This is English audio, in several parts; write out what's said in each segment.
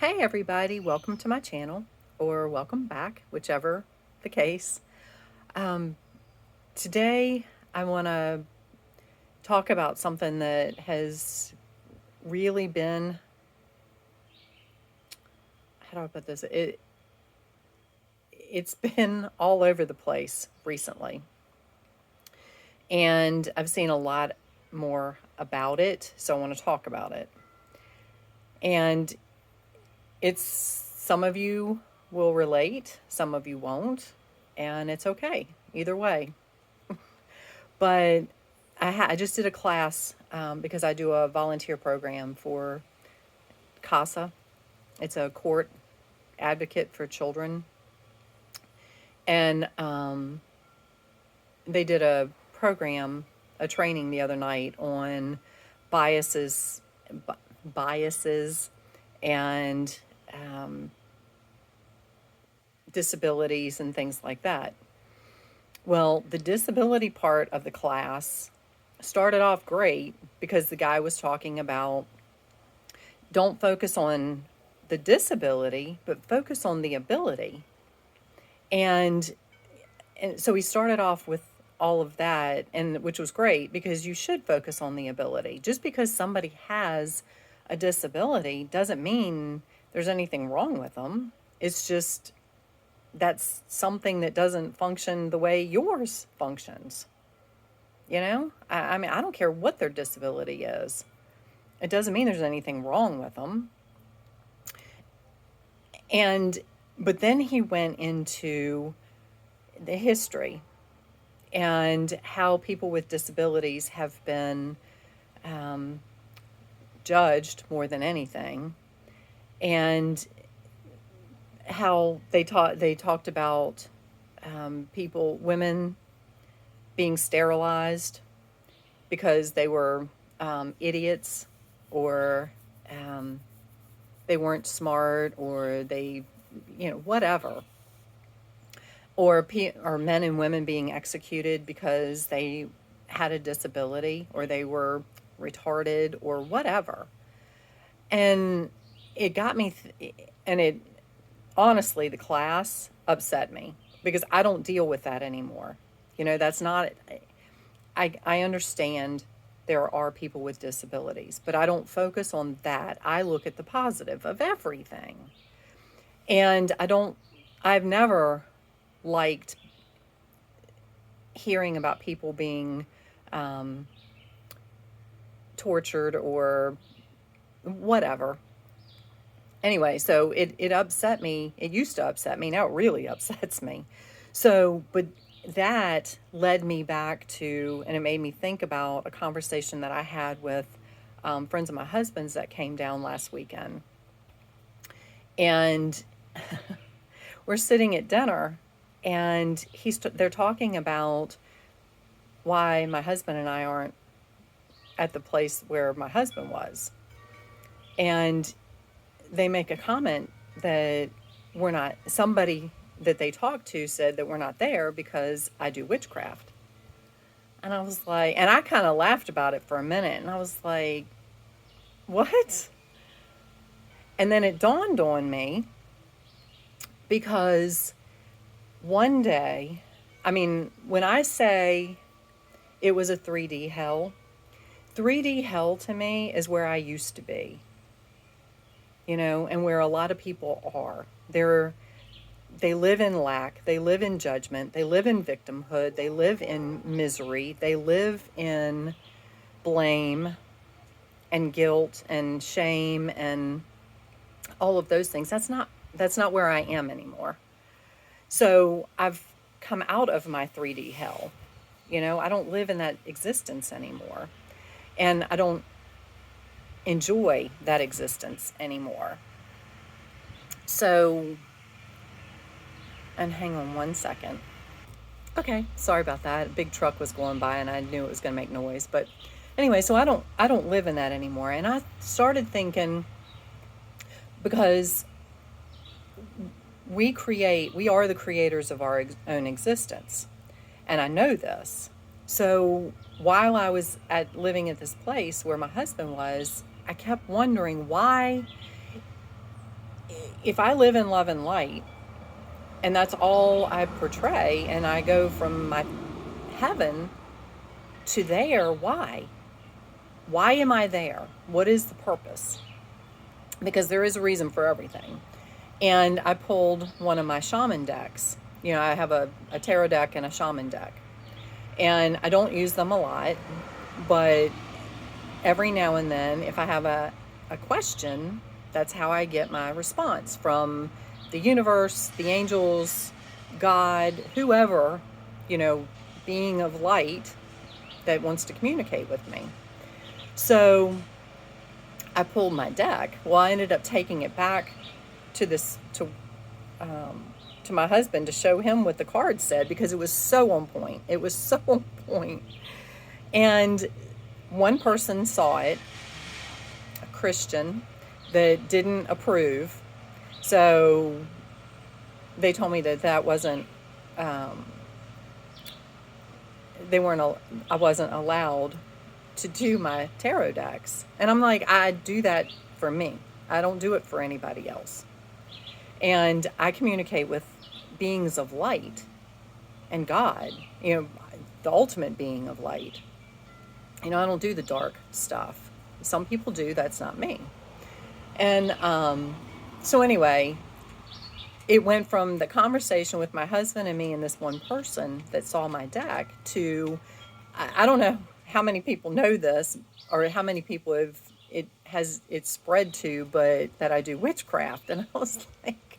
Hey everybody, welcome to my channel, or welcome back, whichever the case. Um, Today I want to talk about something that has really been, how do I put this? It's been all over the place recently, and I've seen a lot more about it, so I want to talk about it. And it's some of you will relate, some of you won't, and it's okay either way. But I just did a class because I do a volunteer program for CASA. It's a court advocate for children. And they did a program, a training the other night on biases, biases and disabilities and things like that. Well, the disability part of the class started off great because the guy was talking about don't focus on the disability, but focus on the ability. And so he started off with all of that, and which was great because you should focus on the ability. Just because somebody has a disability doesn't mean there's anything wrong with them. It's just that's something that doesn't function the way yours functions. I mean, I don't care what their disability is. It doesn't mean there's anything wrong with them. But then he went into the history and how people with disabilities have been judged more than anything, and how they talked about women being sterilized because they were idiots, or they weren't smart, or whatever. Or men and women being executed because they had a disability, or they were retarded, or whatever. And it got me, and it honestly, the class upset me because I don't deal with that anymore. That's not, I understand there are people with disabilities, but I don't focus on that. I look at the positive of everything. And I've never liked hearing about people being tortured or whatever. Anyway, so it upset me. It used to upset me. Now it really upsets me. But that led me back to, and it made me think about a conversation that I had with friends of my husband's that came down last weekend. And we're sitting at dinner, and they're talking about why my husband and I aren't at the place where my husband was. And they make a comment that we're not, somebody that they talked to said that we're not there because I do witchcraft. And I was like, and I kind of laughed about it for a minute, and I was like, what? And then it dawned on me, because one day, I mean, when I say it was a 3D hell, 3D hell to me is where I used to be, and where a lot of people are. They live in lack, they live in judgment, they live in victimhood, they live in misery, they live in blame and guilt and shame and all of those things. That's not where I am anymore. So I've come out of my 3D hell. I don't live in that existence anymore. And I don't enjoy that existence anymore. So, and hang on one second. Okay, sorry about that. A big truck was going by and I knew it was going to make noise. But anyway, so I don't live in that anymore. And I started thinking, because we are the creators of our own existence. And I know this. So while I was living at this place where my husband was, I kept wondering why if I live in love and light, and that's all I portray, and I go from my heaven to there, why? Why am I there? What is the purpose? Because there is a reason for everything. And I pulled one of my shaman decks. I have a tarot deck and a shaman deck. And I don't use them a lot, but every now and then, if I have a question, that's how I get my response from the universe, the angels, God, whoever, being of light that wants to communicate with me. So I pulled my deck. Well, I ended up taking it back to this to my husband to show him what the card said, because it was so on point. It was so on point. And one person saw it, a Christian, that didn't approve. So they told me that wasn't, I wasn't allowed to do my tarot decks. And I'm like, I do that for me. I don't do it for anybody else. And I communicate with beings of light and God, the ultimate being of light. I don't do the dark stuff. Some people do, that's not me. And so anyway, it went from the conversation with my husband and me and this one person that saw my deck to, I don't know how many people know this, or how many people it's spread to, but that I do witchcraft. And I was like,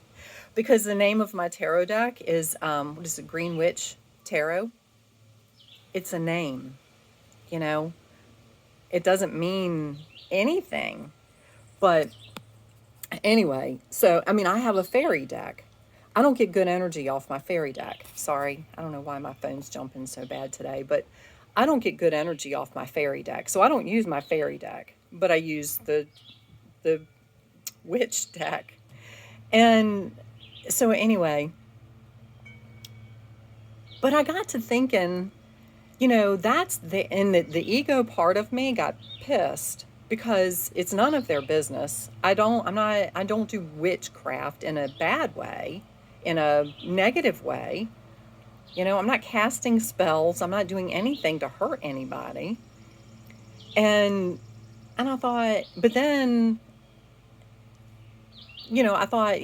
because the name of my tarot deck is, what is it, Green Witch Tarot? It's a name, It doesn't mean anything. But anyway, so, I have a fairy deck. I don't get good energy off my fairy deck. Sorry, I don't know why my phone's jumping so bad today, but I don't get good energy off my fairy deck. So I don't use my fairy deck, but I use the witch deck. And so anyway, but I got to thinking, that's the ego part of me got pissed, because it's none of their business. I don't do witchcraft in a bad way, in a negative way. I'm not casting spells. I'm not doing anything to hurt anybody. And I thought, but then, I thought,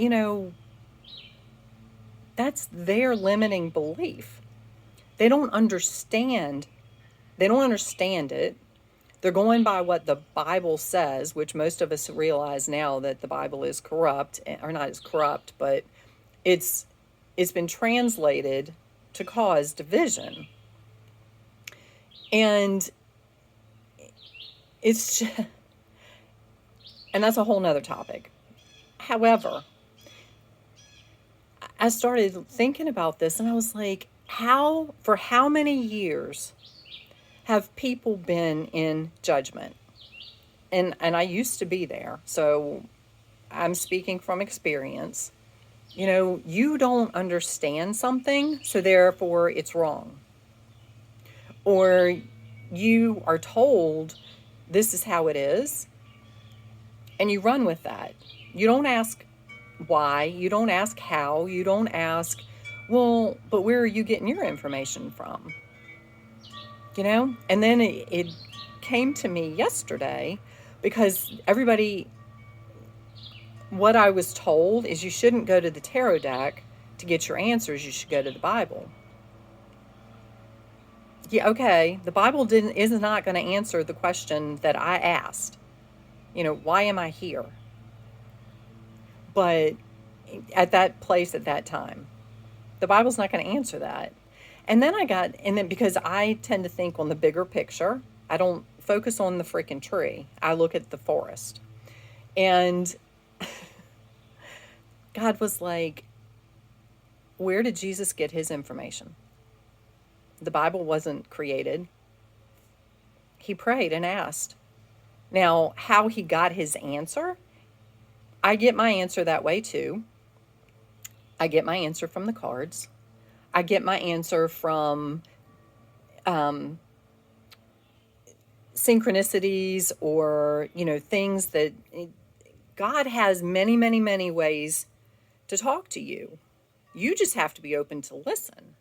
that's their limiting belief. They don't understand. They don't understand it. They're going by what the Bible says, which most of us realize now that the Bible is corrupt, or not as corrupt, but it's been translated to cause division. And it's just, and that's a whole nother topic. However, I started thinking about this, and I was like, for how many years have people been in judgment? And I used to be there, so I'm speaking from experience. You don't understand something, so therefore it's wrong. Or you are told this is how it is, and you run with that. You don't ask why, you don't ask how, you don't ask, well, but where are you getting your information from? And then it came to me yesterday, because what I was told is you shouldn't go to the tarot deck to get your answers, you should go to the Bible. Yeah, okay, the Bible is not going to answer the question that I asked. Why am I here? But at that place at that time, the Bible's not going to answer that. And then because I tend to think on the bigger picture, I don't focus on the freaking tree. I look at the forest. And God was like, where did Jesus get his information? The Bible wasn't created. He prayed and asked. Now, how he got his answer, I get my answer that way too. I get my answer from the cards. I get my answer from synchronicities, or, things that God has many, many, many ways to talk to you. You just have to be open to listen.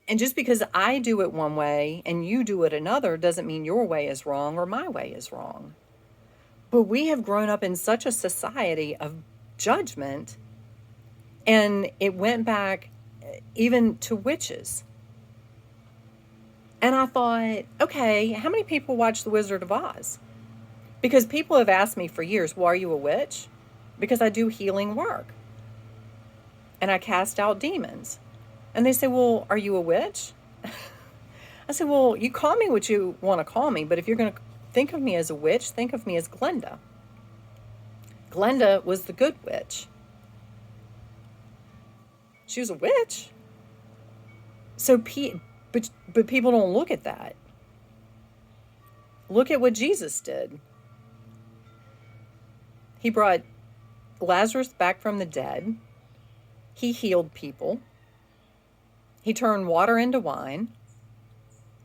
And just because I do it one way and you do it another doesn't mean your way is wrong or my way is wrong. But we have grown up in such a society of judgment, and it went back even to witches. And I thought, okay, how many people watch The Wizard of Oz? Because people have asked me for years, well, are you a witch? Because I do healing work. And I cast out demons. And they say, well, are you a witch? I said, well, you call me what you want to call me, but if you're going to think of me as a witch, think of me as Glenda. Glenda was the good witch. She was a witch. So, but people don't look at that. Look at what Jesus did. He brought Lazarus back from the dead. He healed people. He turned water into wine.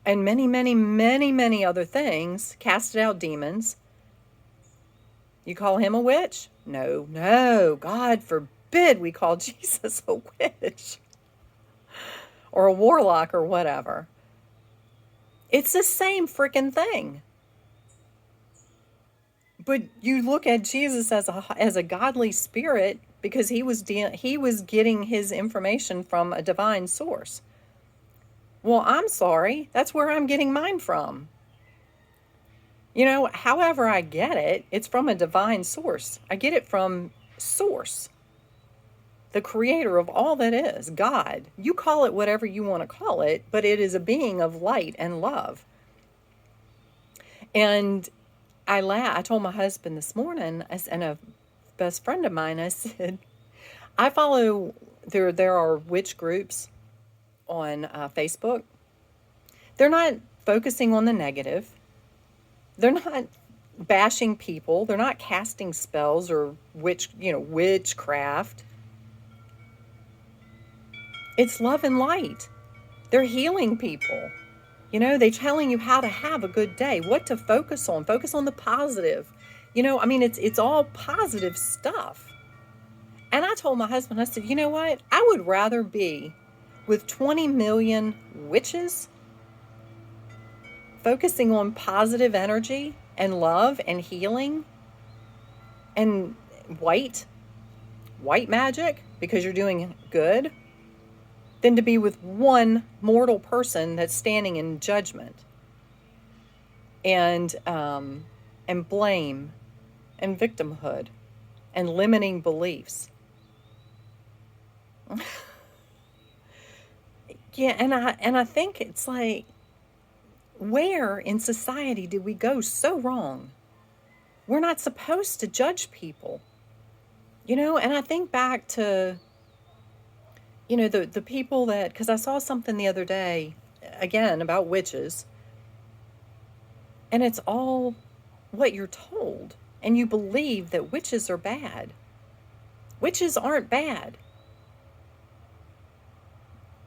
And many, many, many, many other things. Casted out demons. You call him a witch? No, no. God forbid we call Jesus a witch. Or a warlock or whatever. It's the same freaking thing. But you look at Jesus as a godly spirit because he was getting his information from a divine source. Well, I'm sorry. That's where I'm getting mine from. You know, however I get it, it's from a divine source. I get it from source. The creator of all that is, God. You call it whatever you want to call it, but it is a being of light and love. And I told my husband this morning, and a best friend of mine, I said, I follow, there are witch groups on Facebook. They're not focusing on the negative. They're not bashing people. They're not casting spells or witchcraft. It's love and light. They're healing people. You know, they're telling you how to have a good day, what to focus on. Focus on the positive. You know, I mean, it's all positive stuff. And I told my husband, I said, you know what? I would rather be with 20 million witches focusing on positive energy and love and healing and white magic because you're doing good than to be with one mortal person that's standing in judgment and blame and victimhood and limiting beliefs. Yeah, and I think it's like, where in society did we go so wrong? We're not supposed to judge people. You know, and I think back to, you know, the people that, because I saw something the other day, again, about witches. And it's all what you're told. And you believe that witches are bad. Witches aren't bad.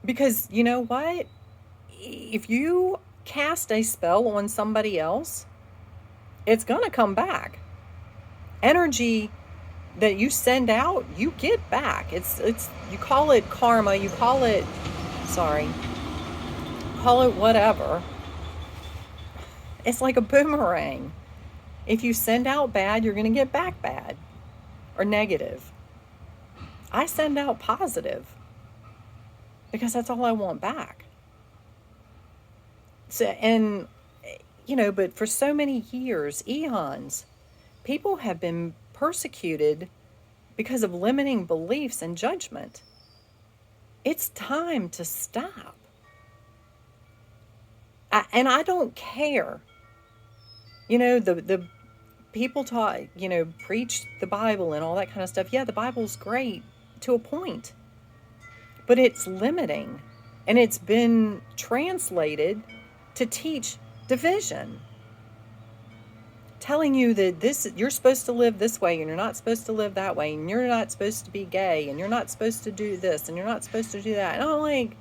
Because, you know what? If you cast a spell on somebody else, it's going to come back. Energy that you send out, you get back. It's you call it karma, call it whatever. It's like a boomerang. If you send out bad, you're going to get back bad or negative. I send out positive because that's all I want back. So, and you know, but for so many years, eons, people have been persecuted because of limiting beliefs and judgment. It's time to stop. And I don't care. You know, the people taught, you know, preach the Bible and all that kind of stuff. Yeah, the Bible's great to a point. But it's limiting. And it's been translated to teach division. Telling you that you're supposed to live this way and you're not supposed to live that way, and you're not supposed to be gay and you're not supposed to do this and you're not supposed to do that. And I'm like,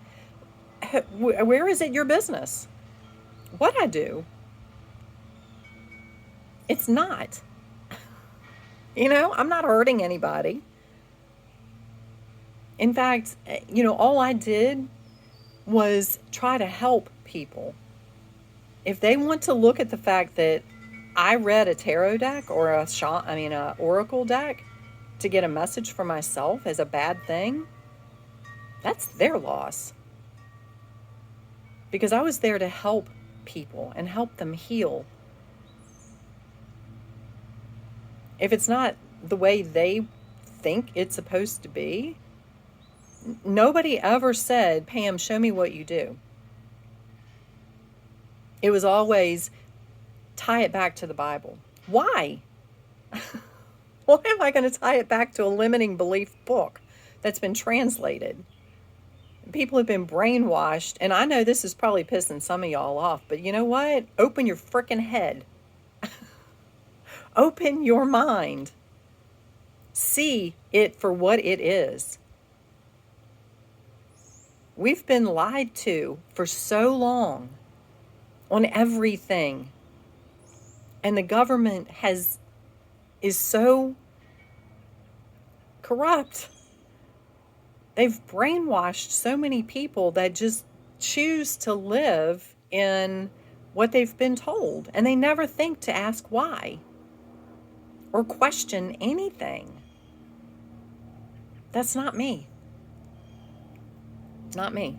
where is it your business? What I do? It's not. I'm not hurting anybody. In fact, all I did was try to help people. If they want to look at the fact that I read a tarot deck or a oracle deck to get a message for myself as a bad thing, that's their loss. Because I was there to help people and help them heal. If it's not the way they think it's supposed to be, nobody ever said, Pam, show me what you do. It was always tie it back to the Bible. Why? Why am I going to tie it back to a limiting belief book that's been translated? People have been brainwashed, and I know this is probably pissing some of y'all off, but you know what? Open your frickin' head. Open your mind. See it for what it is. We've been lied to for so long on everything. And the government is so corrupt. They've brainwashed so many people that just choose to live in what they've been told. And they never think to ask why or question anything. That's not me. Not me.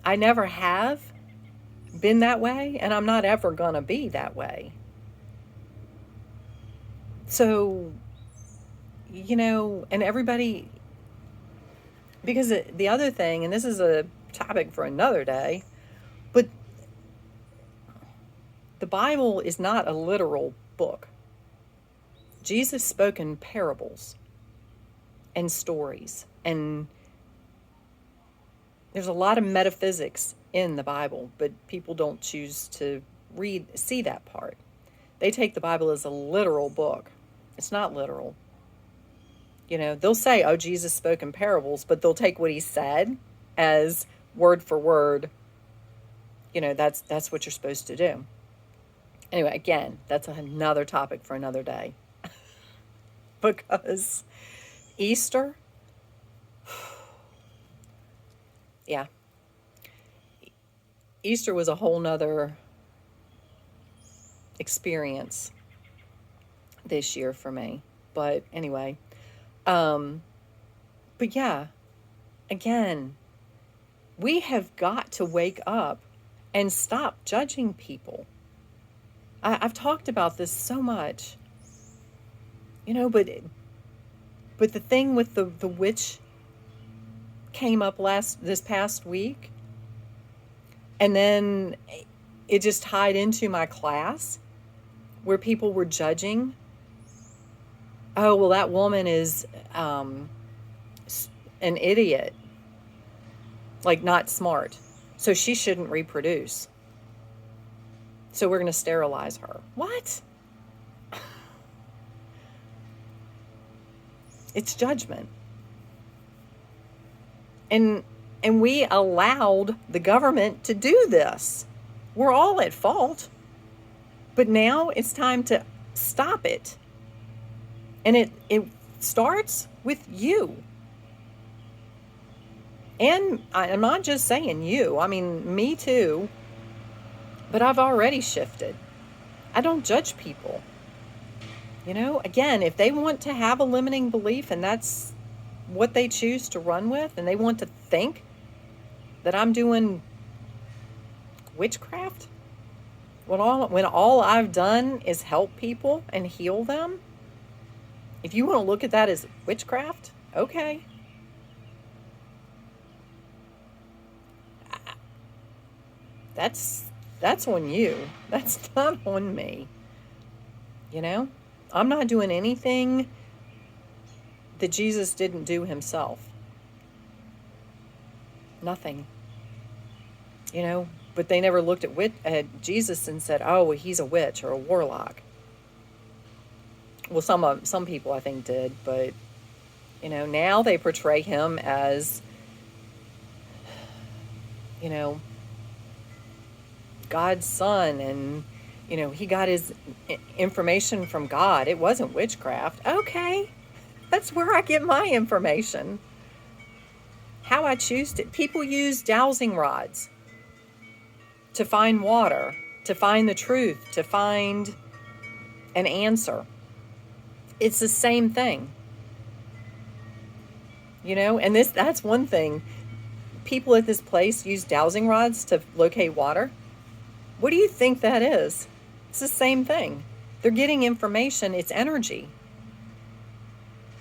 I never have been that way, and I'm not ever going to be that way. So, and everybody, because the other thing, and this is a topic for another day, but the Bible is not a literal book. Jesus spoke in parables and stories, and there's a lot of metaphysics in the Bible, but people don't choose to see that part. They take the Bible as a literal book. It's not literal. They'll say, oh, Jesus spoke in parables, but they'll take what he said as word for word. That's what you're supposed to do. Anyway, again, that's another topic for another day. Because Easter, yeah. Easter was a whole nother experience this year for me. But anyway, but yeah, again, we have got to wake up and stop judging people. I've talked about this so much, but the thing with the witch came up this past week, and then it just tied into my class where people were judging. Oh, well, that woman is an idiot, like not smart, so she shouldn't reproduce. So we're going to sterilize her. What? It's judgment. And we allowed the government to do this. We're all at fault. But now it's time to stop it. And it starts with you. And I'm not just saying you. I mean, me too. But I've already shifted. I don't judge people. Again, if they want to have a limiting belief and that's what they choose to run with, and they want to think that I'm doing witchcraft, when all I've done is help people and heal them, if you want to look at that as witchcraft, okay. That's on you. That's not on me. I'm not doing anything that Jesus didn't do himself. Nothing. But they never looked at Jesus and said, oh, well, he's a witch or a warlock. Well, some people I think did, but now they portray him as God's son, and He got his information from God. It wasn't witchcraft. Okay, that's where I get my information. How I choose to. People use dowsing rods to find water, to find the truth, to find an answer. It's the same thing. And that's one thing. People at this place use dowsing rods to locate water. What do you think that is? It's the same thing. They're getting information, it's energy.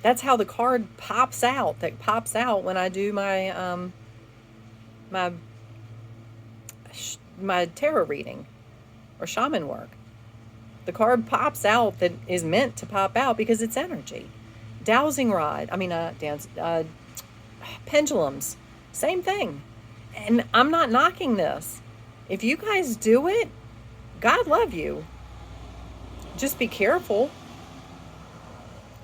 That's how the card pops out. That pops out when I do my my tarot reading or shaman work. The card pops out that is meant to pop out because it's energy. Dowsing rod. Pendulums. Same thing. And I'm not knocking this. If you guys do it, God love you. Just be careful.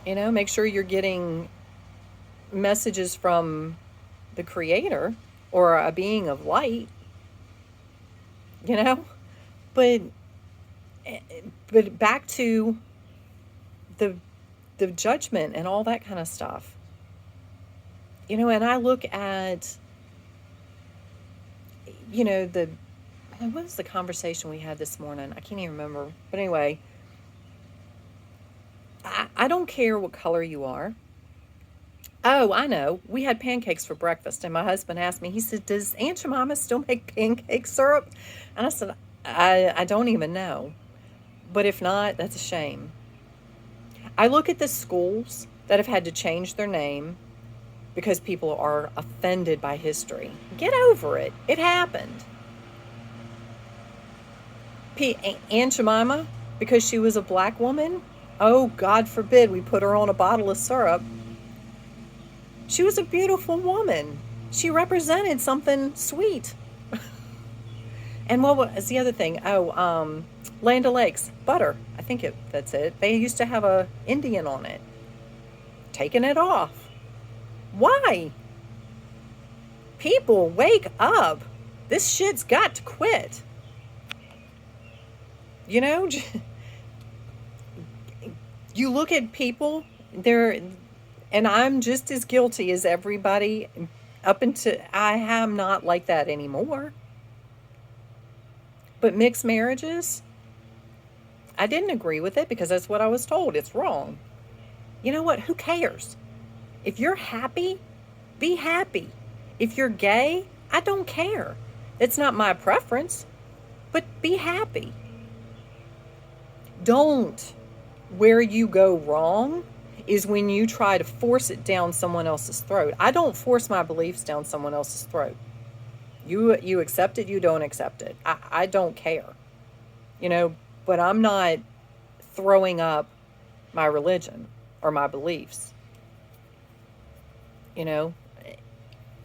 Make sure you're getting messages from the Creator or a being of light. But back to the judgment and all that kind of stuff. And I look at, what was the conversation we had this morning? I can't even remember. But anyway, I don't care what color you are. Oh, I know. We had pancakes for breakfast, and my husband asked me, he said, does Aunt Jemima still make pancake syrup? And I said, I don't even know. But if not, that's a shame. I look at the schools that have had to change their name because people are offended by history. Get over it. It happened. Aunt Jemima, because she was a black woman, oh, God forbid we put her on a bottle of syrup. She was a beautiful woman. She represented something sweet. And what was the other thing? Oh, Land O'Lakes, butter. I think that's it. They used to have a Indian on it. Taking it off. Why? People, wake up. This shit's got to quit. You look at people, and I'm just as guilty as everybody up until I am not like that anymore. But mixed marriages, I didn't agree with it because that's what I was told. It's wrong. You know what? Who cares? If you're happy, be happy. If you're gay, I don't care. It's not my preference, but be happy. Don't. Where you go wrong is when you try to force it down someone else's throat. I don't force my beliefs down someone else's throat. You accept it, you don't accept it. I don't care. But I'm not throwing up my religion or my beliefs.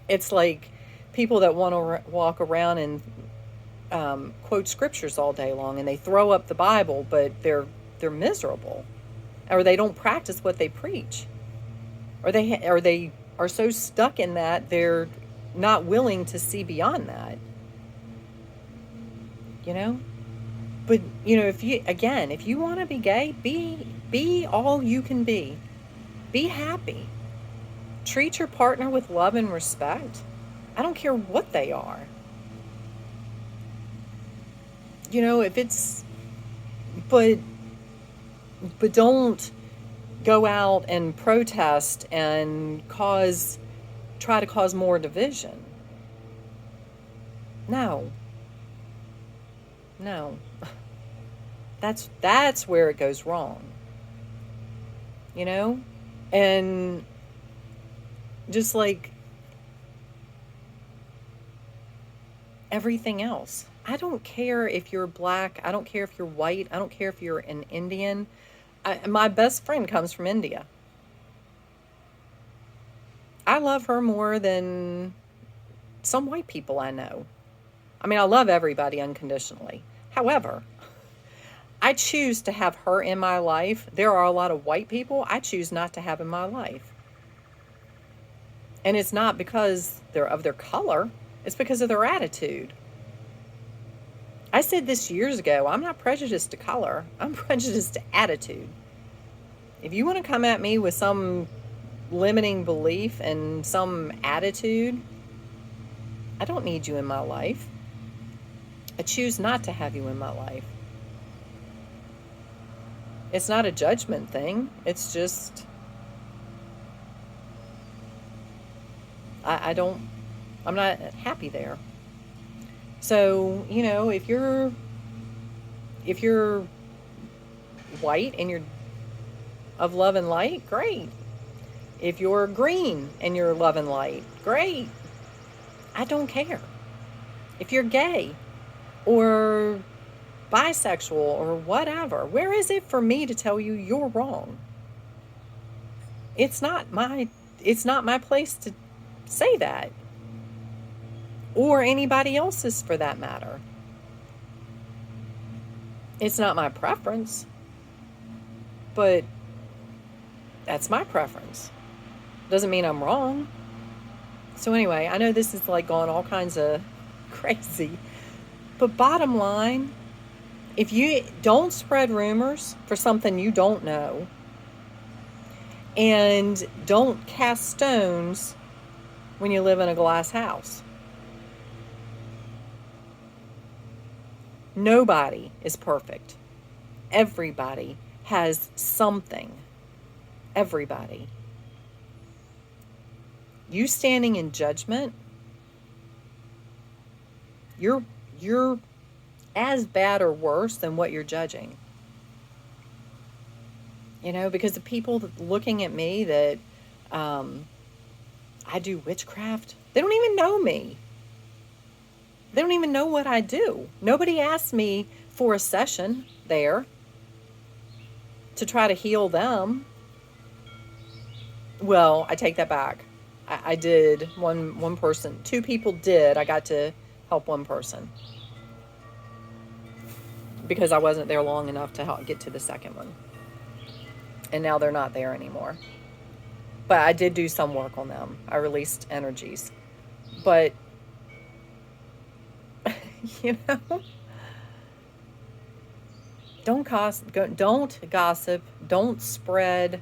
It's like people that want to walk around and quote scriptures all day long, and they throw up the Bible, but they're miserable, or they don't practice what they preach, or they are so stuck in that they're not willing to see beyond that. But if you want to be gay, be all you can be. Be happy. Treat your partner with love and respect. I don't care what they are. If it's, but don't go out and protest and try to cause more division. No. That's where it goes wrong. And just like everything else. I don't care if you're black. I don't care if you're white. I don't care if you're an Indian. My best friend comes from India. I love her more than some white people I know. I mean, I love everybody unconditionally. However, I choose to have her in my life. There are a lot of white people I choose not to have in my life. And it's not because they're of their color. It's because of their attitude. I said this years ago, I'm not prejudiced to color, I'm prejudiced to attitude. If you want to come at me with some limiting belief and some attitude, I don't need you in my life. I choose not to have you in my life. It's not a judgment thing. It's just, I don't, I'm not happy there. So, if you're white and you're of love and light, great. If you're green and you're love and light, great. I don't care. If you're gay or bisexual or whatever, where is it for me to tell you you're wrong? It's not my it's not my place to say that, or anybody else's for that matter. It's not my preference, but that's my preference. Doesn't mean I'm wrong. So anyway, I know this is like going all kinds of crazy, but bottom line, if you don't spread rumors for something you don't know, and don't cast stones when you live in a glass house. Nobody is perfect. Everybody has something. Everybody. You standing in judgment, you're as bad or worse than what you're judging. Because the people looking at me that I do witchcraft, they don't even know me. They don't even know what I do. Nobody asked me for a session there to try to heal them. Well, I take that back. I did. One person, two people did. I got to help one person because I wasn't there long enough to help get to the second one. And now they're not there anymore. But I did do some work on them. I released energies. But, you know, don't gossip, don't spread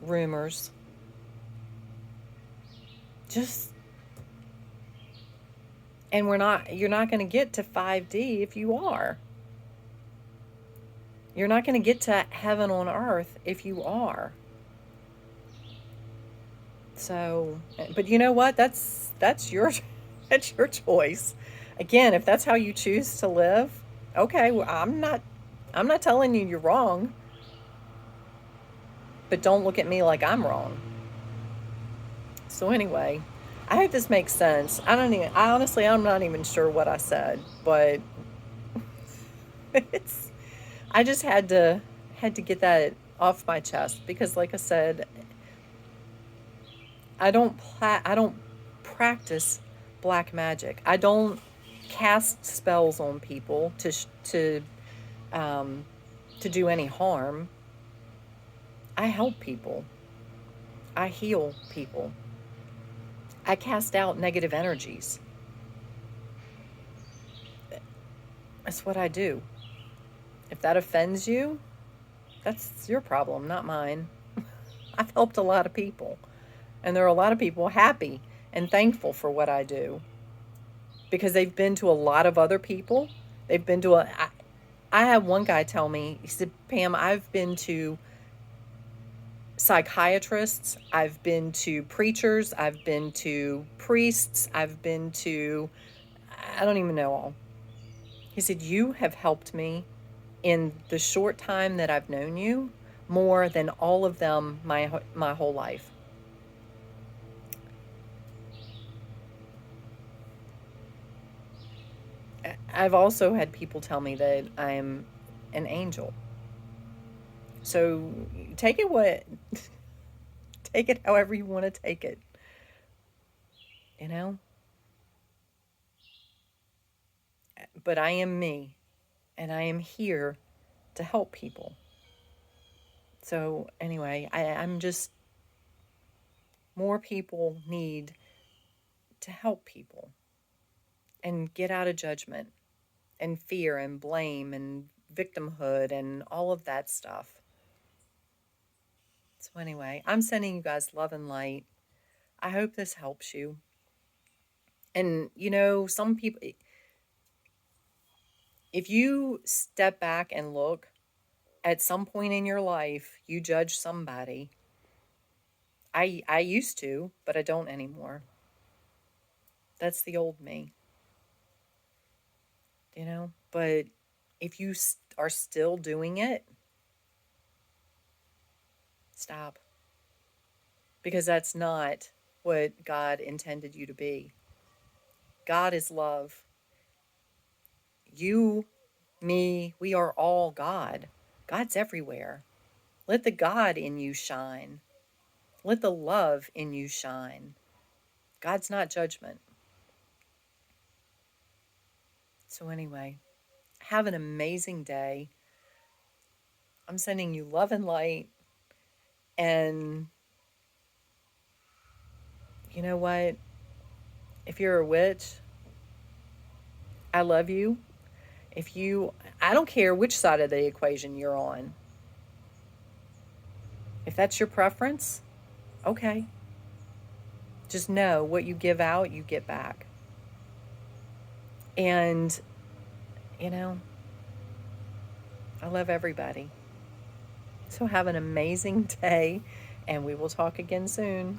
rumors. And you're not going to get to 5D if you are. You're not going to get to heaven on earth if you are. So, but you know what? That's your that's your choice. Again, if that's how you choose to live, okay, well, I'm not telling you you're wrong. But don't look at me like I'm wrong. So anyway, I hope this makes sense. I'm not even sure what I said, but I just had to get that off my chest because like I said, I don't practice black magic. I don't cast spells on people to do any harm. I help people. I heal people. I cast out negative energies. That's what I do. If that offends you, that's your problem, not mine. I've helped a lot of people. And there are a lot of people happy and thankful for what I do. Because they've been to a lot of other people. They've been to I had one guy tell me, he said, Pam, I've been to psychiatrists, I've been to preachers, I've been to priests, I've been to, I don't even know all. He said, you have helped me in the short time that I've known you more than all of them my whole life. I've also had people tell me that I'm an angel. So take it take it however you want to take it. You know? But I am me, and I am here to help people. So anyway, I'm just, more people need to help people and get out of judgment and fear and blame and victimhood and all of that stuff. So, anyway, I'm sending you guys love and light. I hope this helps you. And, some people, if you step back and look, at some point in your life, you judge somebody. I used to, but I don't anymore. That's the old me, But if you are still doing it, stop. Because that's not what God intended you to be. God is love. You, me, we are all God. God's everywhere. Let the God in you shine. Let the love in you shine. God's not judgment. So, anyway, have an amazing day. I'm sending you love and light. And you know what? If you're a witch, I love you. I don't care which side of the equation you're on. If that's your preference, okay. Just know what you give out, you get back. And, you know, I love everybody. So have an amazing day, and we will talk again soon.